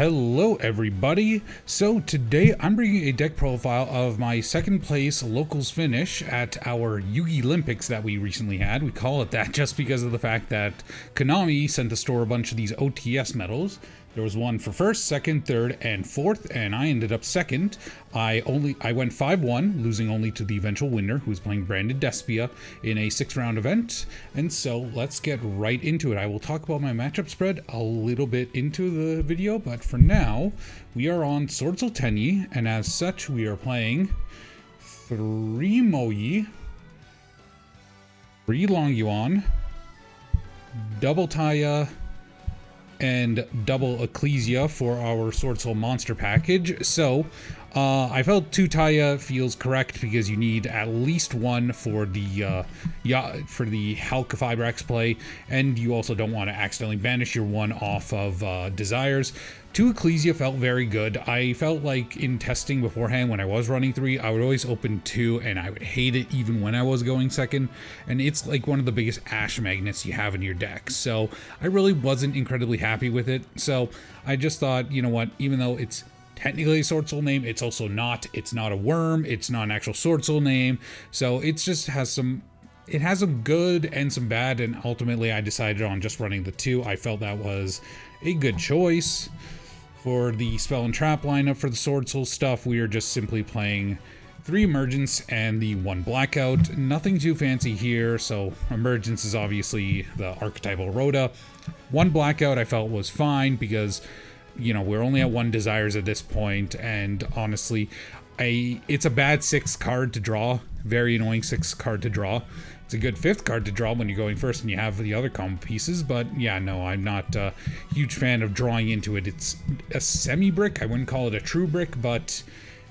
Hello everybody! So today I'm bringing a deck profile of my second place locals finish at our Yugi Olympics that we recently had. We call it that just because of the fact that Konami sent the store a bunch of these OTS medals. There was one for first, second, third, and fourth, and I ended up second. I went 5-1, losing only to the eventual winner, who's playing Branded Despia in a 6-round event. And so let's get right into it. I will talk about my matchup spread a little bit into the video, but for now, we are on Swordsoul Tenyi, and as such, we are playing 3 Moyi, 3 Long Yuan, double Taya, and double Ecclesia for our Swordsoul monster package. So I felt 2 Taya feels correct because you need at least 1 for the Hulk Fibrax play, and you also don't want to accidentally banish your 1 off of Desires. 2 Ecclesia felt very good. I felt like in testing beforehand when I was running 3, I would always open 2 and I would hate it even when I was going second, and it's like one of the biggest ash magnets you have in your deck, so I really wasn't incredibly happy with it. So I just thought, you know what, even though it's technically a Swordsoul name, it's also not. It's not a worm, it's not an actual Swordsoul name, so it just has some good and some bad, and ultimately I decided on just running the 2. I felt that was a good choice. For the Spell and Trap lineup for the Swordsoul stuff, we are just simply playing 3 Emergence and the 1 Blackout. Nothing too fancy here, so Emergence is obviously the archetypal Rhoda. 1 Blackout I felt was fine because, you know, we're only at 1 Desires at this point, and honestly, it's a bad 6 card to draw. Very annoying 6 card to draw. It's a good 5th card to draw when you're going first and you have the other combo pieces, but yeah, no, I'm not a huge fan of drawing into it. It's a semi-brick. I wouldn't call it a true brick, but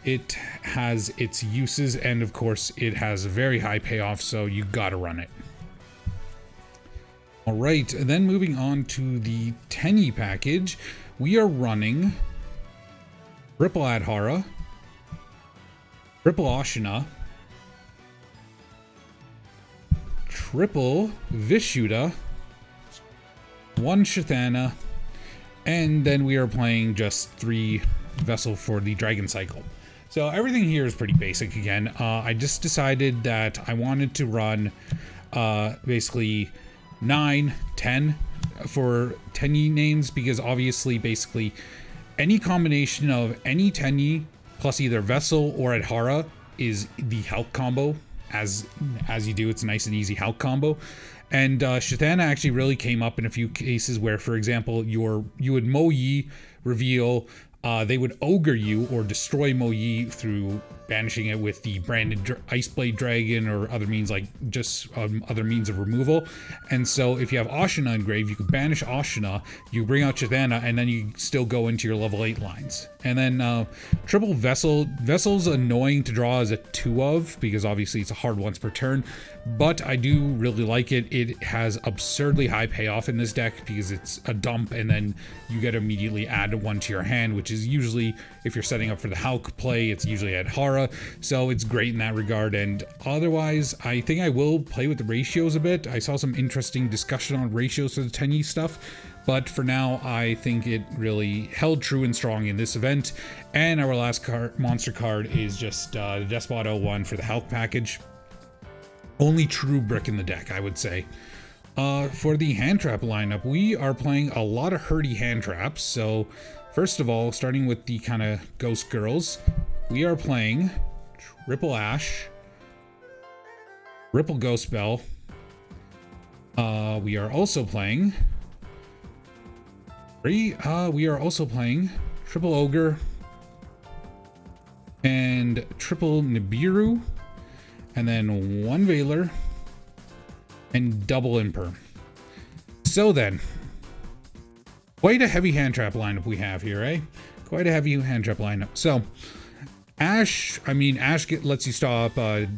it has its uses, and of course it has a very high payoff, so you gotta run it. Alright, then moving on to the Tenyi package, we are running triple Adhara, triple Ashina, triple Vishuddha, 1 Shathana, and then we are playing just 3 Vessel for the Dragon Cycle. So everything here is pretty basic again. I just decided that I wanted to run basically 9, 10 for Tenyi names, because obviously basically any combination of any Tenyi plus either Vessel or Adhara is the Hulk combo. As you do, it's a nice and easy Hulk combo. And Shathana actually really came up in a few cases where, for example, you would Moyi reveal, they would ogre you or destroy Moyi through banishing it with the branded Ice Blade Dragon or other means, like just other means of removal. And so if you have Ashina engraved, you could banish Ashina, you bring out Shathana, and then you still go into your level 8 lines. And then triple Vessel. Vessel's annoying to draw as a 2 of, because obviously it's a hard once per turn, but I do really like it. It has absurdly high payoff in this deck because it's a dump and then you get to immediately add 1 to your hand, which is usually, if you're setting up for the Hulk play, it's usually Adhara. So it's great in that regard. And otherwise, I think I will play with the ratios a bit. I saw some interesting discussion on ratios for the Tenyi stuff, but for now, I think it really held true and strong in this event. And our last monster card is just the Despot 01 for the Hulk package. Only true brick in the deck, I would say. For the hand trap lineup, we are playing a lot of hurdy hand traps. So first of all, starting with the kind of Ghost Girls, we are playing triple Ash, triple Ghost Bell. We are also playing triple Ogre and triple Nibiru, and then 1 Veiler and double Imper. So then, quite a heavy hand trap lineup we have here, eh? Quite a heavy hand trap lineup. So Ash lets you stop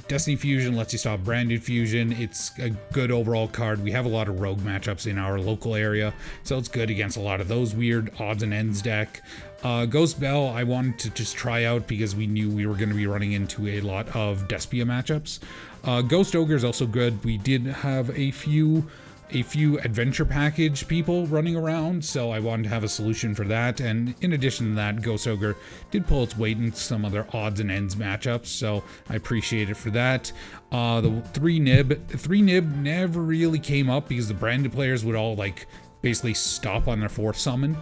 Destiny Fusion, lets you stop Branded Fusion. It's a good overall card. We have a lot of rogue matchups in our local area, so it's good against a lot of those weird odds and ends deck. Ghost Bell, I wanted to just try out because we knew we were going to be running into a lot of Despia matchups. Ghost Ogre is also good. We did have a few a few adventure package people running around, so I wanted to have a solution for that. And in addition to that, Ghost Ogre did pull its weight in some other odds and ends matchups, so I appreciate it for that. The 3-nib never really came up because the branded players would all like basically stop on their 4th summon,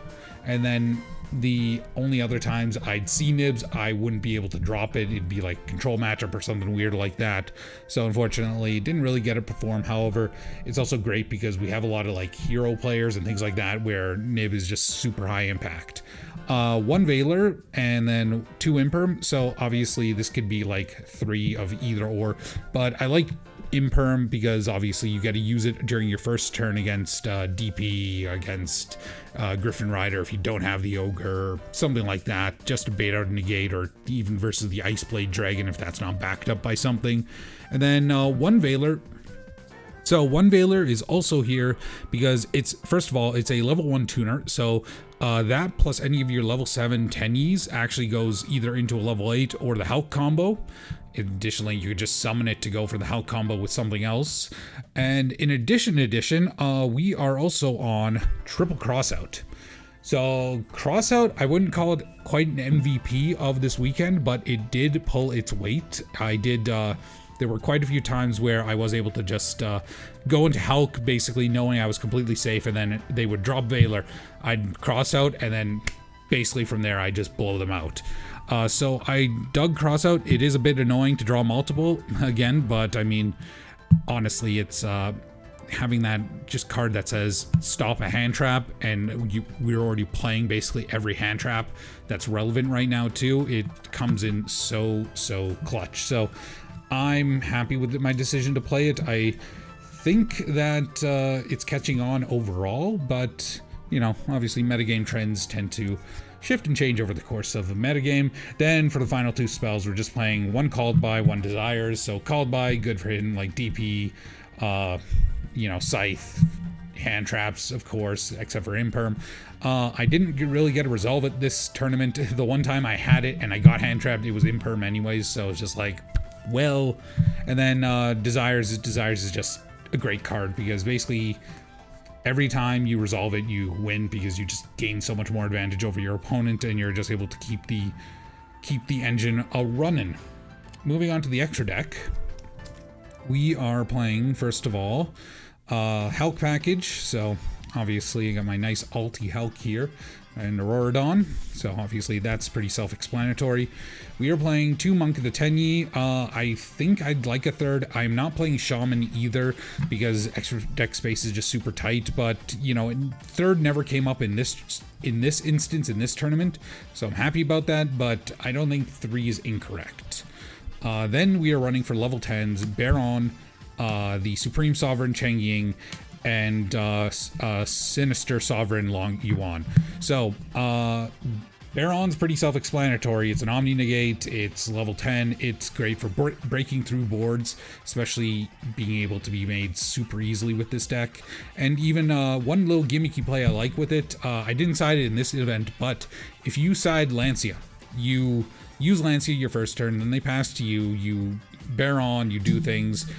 and then the only other times I'd see nibs, I wouldn't be able to drop it. It'd be like control matchup or something weird like that. So unfortunately, didn't really get it perform. However, it's also great because we have a lot of like hero players and things like that where nib is just super high impact. 1 Veiler and then 2 Imperm. So obviously this could be like 3 of either or, but I like Imperm because obviously you got to use it during your first turn against DP, against Griffin Rider if you don't have the Ogre, or something like that, just to bait out a negate, or even versus the Ice Blade Dragon if that's not backed up by something. And then 1 Veiler. So 1 Veiler is also here because it's, first of all, it's a level 1 tuner, so that plus any of your level 7 Tenyis actually goes either into a level 8 or the Hulk combo. Additionally, you could just summon it to go for the Hulk combo with something else. And in addition, we are also on triple crossout. So crossout, I wouldn't call it quite an MVP of this weekend, but it did pull its weight. There were quite a few times where I was able to just go into Hulk, basically knowing I was completely safe, and then they would drop Veiler. I'd cross out, and then basically from there, I just blow them out. So I dug crossout. It is a bit annoying to draw multiple again, but I mean, honestly, it's having that just card that says stop a hand trap, and we're already playing basically every hand trap that's relevant right now too. It comes in so clutch. So I'm happy with my decision to play it. I think that it's catching on overall, but you know, obviously metagame trends tend to shift and change over the course of the metagame. Then for the final 2 spells, we're just playing 1 Called By, 1 Desires. So Called By, good for hitting like DP, Scythe, hand traps, of course, except for Imperm. I didn't really get a resolve at this tournament. The one time I had it and I got hand trapped, it was Imperm anyways, so it's just like, well. And then Desires is just a great card because basically every time you resolve it, you win because you just gain so much more advantage over your opponent, and you're just able to keep the engine running. Moving on to the extra deck, we are playing first of all Hulk package. So obviously I got my nice alti Hulk here and Auroradon, so obviously that's pretty self-explanatory. We are playing 2 Monk of the Tenyi. I think I'd like a 3rd. I'm not playing Shaman either because extra deck space is just super tight, but you know, 3rd never came up in this instance in this tournament, so I'm happy about that, but I don't think 3 is incorrect. Then we are running for level 10s Baron, the Supreme Sovereign Cheng Ying, and Sinister Sovereign Long Yuan. So Baron's pretty self-explanatory. It's an Omni Negate, it's level 10, it's great for breaking through boards, especially being able to be made super easily with this deck. And even one little gimmicky play I like with it, I didn't side it in this event, but if you side Lancia, you use Lancia your first turn, then they pass to you, you Baron, you do things,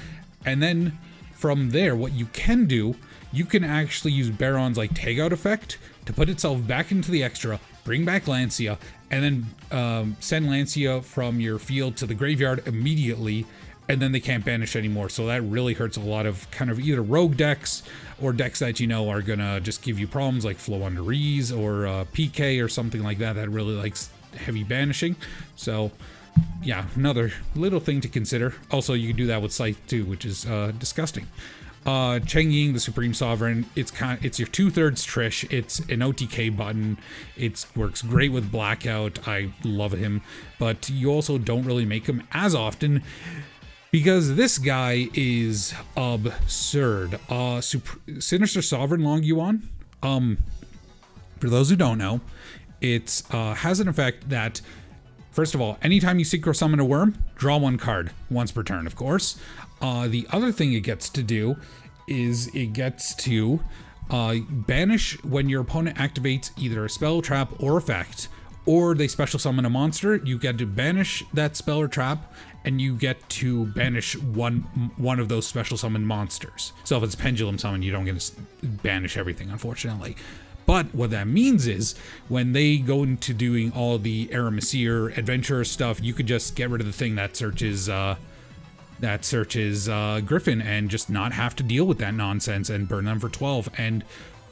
and then from there, what you can do, you can actually use Baron's like tagout effect to put itself back into the extra, bring back Lancia, and then send Lancia from your field to the graveyard immediately, and then they can't banish anymore. So that really hurts a lot of kind of either rogue decks or decks that you know are gonna just give you problems like Flow Under Ease or PK or something like that that really likes heavy banishing. So yeah, another little thing to consider. Also, you can do that with Scythe too, which is disgusting. Cheng Ying, the Supreme Sovereign, it's your 2/3 Trish. It's an OTK button. It works great with Blackout. I love him, but you also don't really make him as often because this guy is absurd. Sinister Sovereign Long Yuan. For those who don't know, it has an effect that, first of all, anytime you synchro summon a worm, draw 1 card once per turn, of course. The other thing it gets to do is it gets to banish when your opponent activates either a spell, trap, or effect, or they special summon a monster, you get to banish that spell or trap, and you get to banish one of those special summoned monsters. So if it's pendulum summon, you don't get to banish everything, unfortunately. But what that means is when they go into doing all the Aramesir adventure stuff, you could just get rid of the thing that searches Griffin and just not have to deal with that nonsense and burn them for 12. And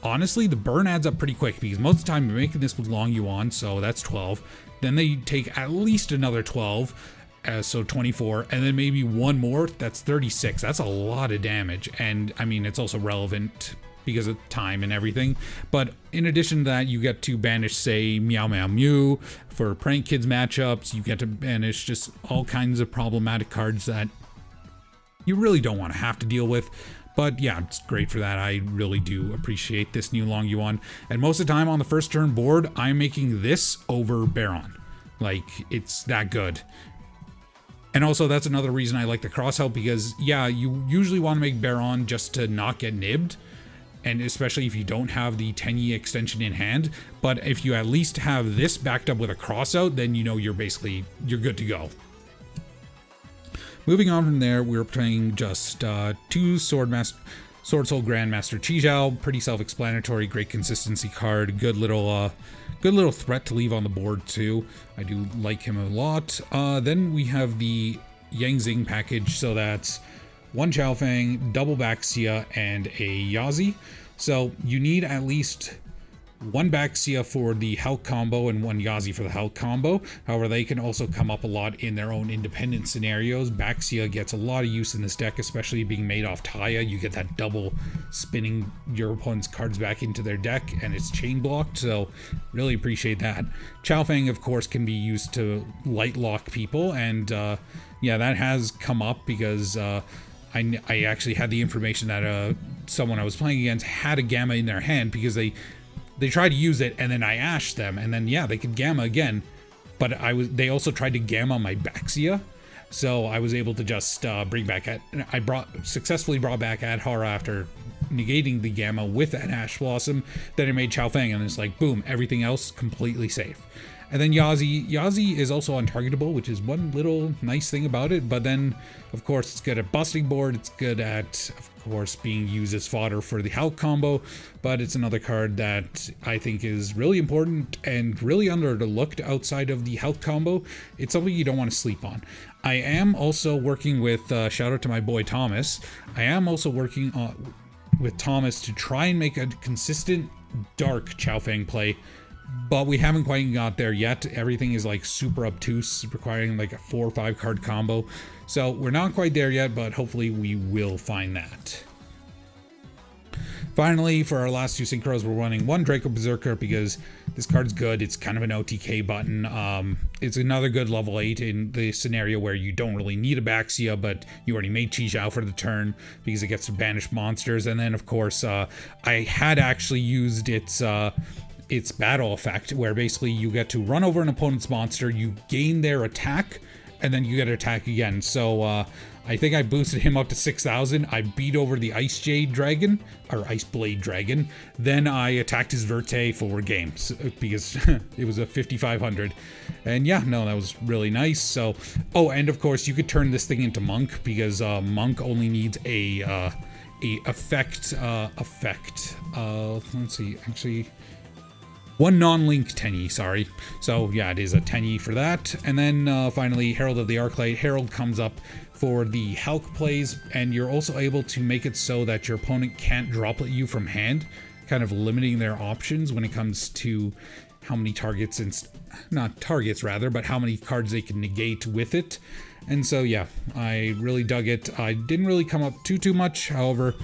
honestly, the burn adds up pretty quick because most of the time you're making this with Long Yuan, so that's 12. Then they take at least another 12, so 24, and then maybe one more, that's 36. That's a lot of damage, and I mean, it's also relevant because of time and everything. But in addition to that, you get to banish, say, Meow Meow Mew for Prank Kids matchups. You get to banish just all kinds of problematic cards that you really don't want to have to deal with. But yeah, it's great for that. I really do appreciate this new Long Yuan. And most of the time on the first turn board, I'm making this over Baron. Like, it's that good. And also, that's another reason I like the cross help, because yeah, you usually want to make Baron just to not get nibbed, and especially if you don't have the Tenyi extension in hand. But if you at least have this backed up with a cross out, then you know you're good to go. Moving on from there, we're playing just two Swordsoul Grandmaster Chijiao. Pretty self-explanatory, great consistency card, good little threat to leave on the board too. I do like him a lot. Then we have the Yang Zing package, so that's one Xiaofeng, double Baxia, and a Yazi. So you need at least one Baxia for the Hulk combo and one Yazi for the Hulk combo. However, they can also come up a lot in their own independent scenarios. Baxia gets a lot of use in this deck, especially being made off Taya. You get that double spinning your opponent's cards back into their deck, and it's chain blocked, so really appreciate that. Xiaofeng, of course, can be used to light lock people, and yeah, that has come up because I actually had the information that someone I was playing against had a Gamma in their hand because they tried to use it, and then I ashed them, and then yeah, they could Gamma again, but they also tried to Gamma my Baxia, so I was able to just bring back successfully brought back Adhara after negating the Gamma with that Ash Blossom. Then it made Xiaofeng, and it's like boom, everything else completely safe. And then Yazi is also untargetable, which is one little nice thing about it. But then, of course, it's good at busting board. It's good at, of course, being used as fodder for the Hulk combo. But it's another card that I think is really important and really underlooked outside of the Hulk combo. It's something you don't want to sleep on. I am also working with, shout out to my boy Thomas. I am also working with Thomas to try and make a consistent dark Xiaofeng play. But we haven't quite got there yet. Everything is like super obtuse, requiring like a 4 or 5 card combo. So we're not quite there yet, but hopefully we will find that. Finally, for our last two synchros, we're running one Draco Berserker because this card's good. It's kind of an OTK button. It's another good level 8 in the scenario where you don't really need a Baxia, but you already made Chijiao for the turn because it gets to banish monsters. And then, of course, I had actually used its battle effect, where basically you get to run over an opponent's monster, you gain their attack, and then you get to attack again. So I think I boosted him up to 6,000. I beat over the Ice Jade Dragon, or Ice Blade Dragon. Then I attacked his Verte for games because it was a 5,500. And yeah, no, that was really nice. So, oh, and of course you could turn this thing into Monk because Monk only needs a effect. Let's see, actually. One non-link Tenyi, sorry. So yeah, it is a Tenyi for that. And then finally, Herald of the Arclight. Herald comes up for the Hulk plays, and you're also able to make it so that your opponent can't droplet you from hand, kind of limiting their options when it comes to how many targets, not targets rather, but how many cards they can negate with it. And so yeah, I really dug it. I didn't really come up too much, however,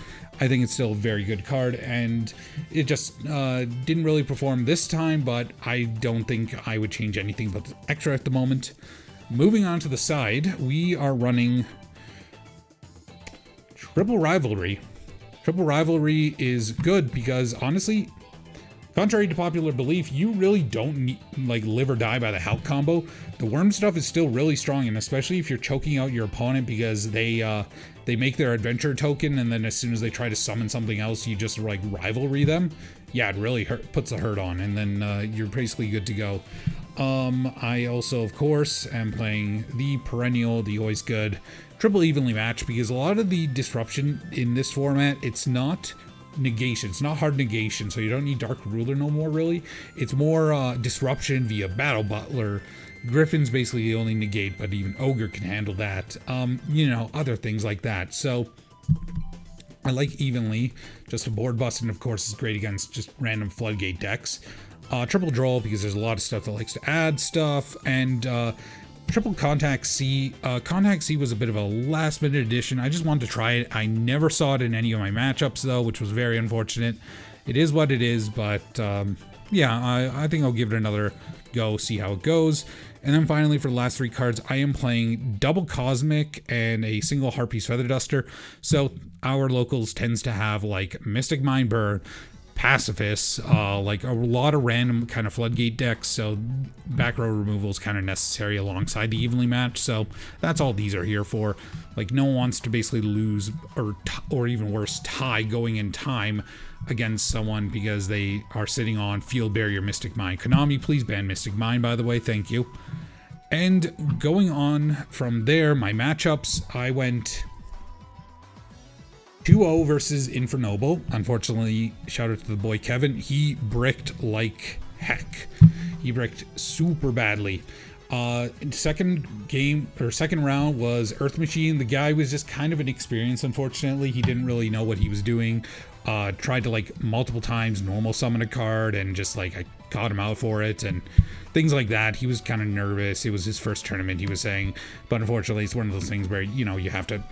I think it's still a very good card, and it just didn't really perform this time, but I don't think I would change anything but extra at the moment. Moving on to the side, we are running Triple Rivalry. Triple Rivalry is good because, honestly, contrary to popular belief, you really don't need, live or die by the Hulk combo. The worm stuff is still really strong, and especially if you're choking out your opponent because they make their adventure token, and then as soon as they try to summon something else, you just rivalry them. Yeah, it really puts a hurt on, and then you're basically good to go. I also, of course, am playing the perennial, the always good triple evenly match, because a lot of the disruption in this format, it's not negation, it's not hard negation, so you don't need Dark Ruler no more, really. It's more disruption via Battle Butler. Griffin's basically the only negate, but even Ogre can handle that. You know, other things like that. So I like evenly. Just a board busting, of course, is great against just random floodgate decks. Triple draw, because there's a lot of stuff that likes to add stuff, and triple contact C. Contact C was a bit of a last minute addition. I just wanted to try it. I never saw it in any of my matchups though, which was very unfortunate. It is what it is, but yeah, I think I'll give it another go, see how it goes. And then finally, for the last 3 cards, I am playing double Cosmic and a single Harpy's Feather Duster. So our locals tends to have like Mystic Mind Burn, Pacifist, like a lot of random kind of floodgate decks, so back row removal is kind of necessary alongside the evenly match. So that's all these are here for. Like, no one wants to basically lose or even worse, tie going in time against someone because they are sitting on Field Barrier Mystic Mind. Konami, please ban Mystic Mind, by the way, thank you. And going on from there, my matchups, I went 2-0 versus Infernoble. Unfortunately, shout out to the boy Kevin. He bricked like heck. He bricked super badly. Second round was Earth Machine. The guy was just kind of inexperienced, unfortunately. He didn't really know what he was doing. Tried to like multiple times normal summon a card, and just like I caught him out for it and things like that. He was kind of nervous. It was his first tournament, he was saying, but unfortunately it's one of those things where, you know, you have to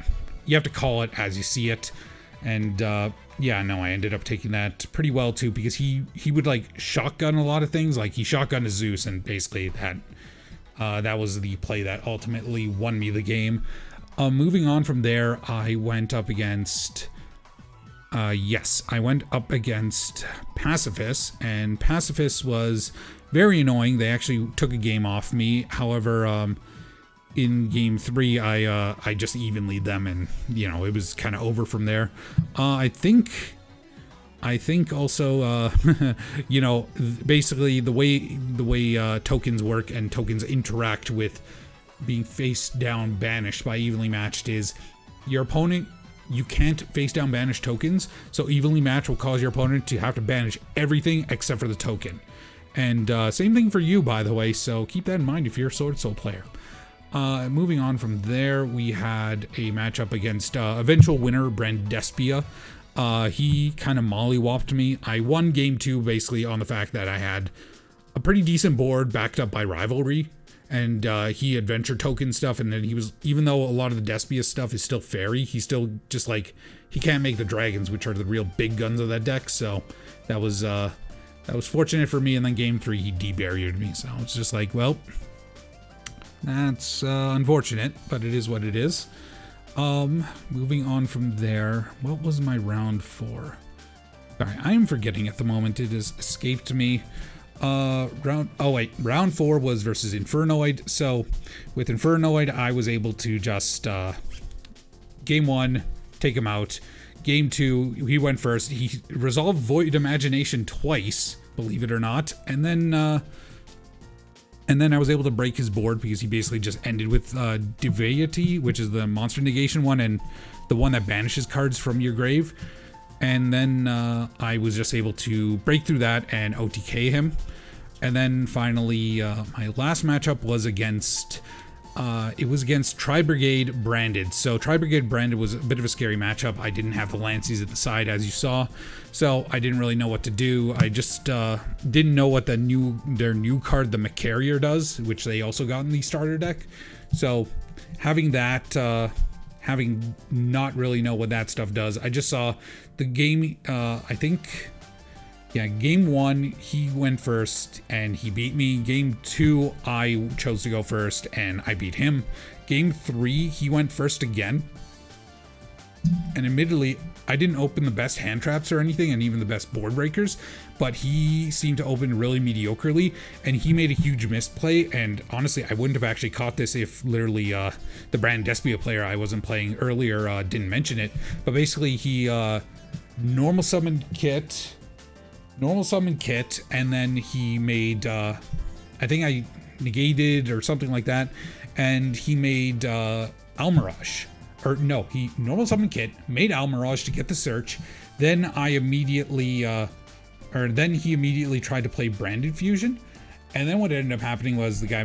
call it as you see it. And yeah, no, I ended up taking that pretty well too, because he would like shotgun a lot of things. Like he shotgunned a Zeus, and basically that was the play that ultimately won me the game. Moving on from there, I went up against Pacifist, and Pacifist was very annoying. They actually took a game off me. However, in game 3, I just evenly them, and you know, it was kind of over from there. I think also, you know, basically the way tokens work and tokens interact with being face down banished by evenly matched is your opponent, you can't face down banish tokens, so evenly match will cause your opponent to have to banish everything except for the token. And same thing for you, by the way, so keep that in mind if you're a Swordsoul player. Moving on from there, we had a matchup against eventual winner Brandespia. He kind of mollywopped me. I won game 2 basically on the fact that I had a pretty decent board backed up by Rivalry, and he adventure token stuff, and then he was, even though a lot of the Despia stuff is still fairy, he's still just like, he can't make the dragons, which are the real big guns of that deck. So that was fortunate for me. And then game 3 he de-barriered me, so it's just like, well, that's unfortunate, but it is what it is. Moving on from there, what was my round 4? Sorry, I am forgetting at the moment. It has escaped me. Round 4 was versus Infernoid. So with Infernoid, I was able to just game 1 take him out. Game 2, he went first. He resolved Void Imagination twice, believe it or not, and then I was able to break his board because he basically just ended with Deviety, which is the monster negation one, and the one that banishes cards from your grave. And then I was just able to break through that and OTK him. And then finally, my last matchup was against Tri-Brigade Branded. So Tri-Brigade Branded was a bit of a scary matchup. I didn't have the Lances at the side, as you saw, so I didn't really know what to do. I just didn't know what their new card, the Macarier, does, which they also got in the starter deck. So having that, having not really know what that stuff does, I just saw the game. Game 1, he went first and he beat me. Game 2, I chose to go first and I beat him. Game 3, he went first again. And admittedly, I didn't open the best hand traps or anything, and even the best board breakers, but he seemed to open really mediocrely, and he made a huge misplay. And honestly, I wouldn't have actually caught this if literally the Brand Despia player I wasn't playing earlier didn't mention it. But basically, he normal summon kit, and then he made I I think I negated or something like that, and he made Almirage. Or no, he normal summon Kit, made Almirage to get the search. Then he immediately tried to play Branded Fusion. And then what ended up happening was the guy,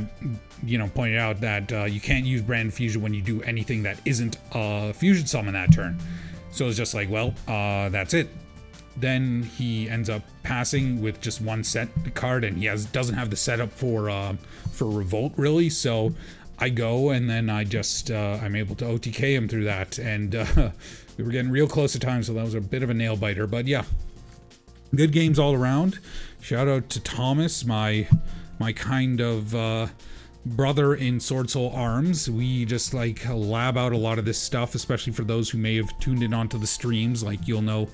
pointed out that you can't use Branded Fusion when you do anything that isn't a fusion summon that turn. So it's just like, well, that's it. Then he ends up passing with just one set card, and he doesn't have the setup for Revolt really. So I go, and then I just I'm able to OTK him through that, and we were getting real close at times, so that was a bit of a nail biter. But yeah, good games all around. Shout out to Thomas, my kind of brother in Sword Soul Arms. We just like lab out a lot of this stuff, especially for those who may have tuned in onto the streams. Like, you'll know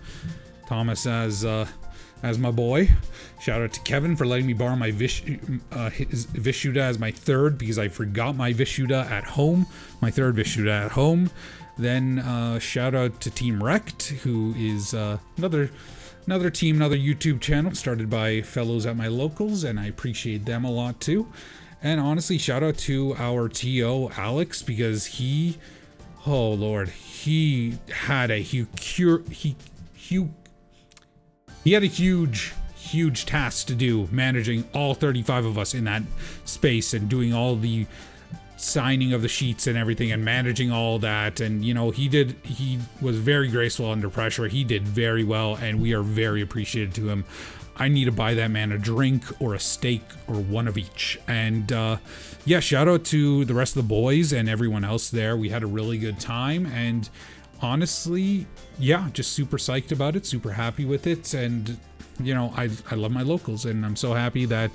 Thomas as my boy. Shout out to Kevin for letting me borrow my his Vishuda as my third, because I forgot my Vishuda at home, my third Vishuda at home. Then shout out to Team Rect, who is another team, another YouTube channel started by fellows at my locals, and I appreciate them a lot too. And honestly, shout out to our TO Alex, because he had a huge task to do, managing all 35 of us in that space and doing all the signing of the sheets and everything and managing all that. And he was very graceful under pressure. He did very well, and we are very appreciative to him. I need to buy that man a drink or a steak or one of each. And yeah, shout out to the rest of the boys and everyone else there. We had a really good time, and honestly, yeah, just super psyched about it, super happy with it. And I love my locals, and I'm so happy that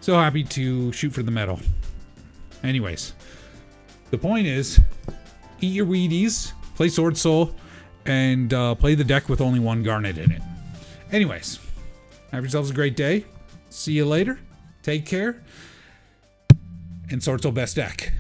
so happy to shoot for the medal. Anyways, the point is, eat your Wheaties, play Sword Soul, and play the deck with only one Garnet in it. Anyways, have yourselves a great day. See you later. Take care. And Sword Soul best deck.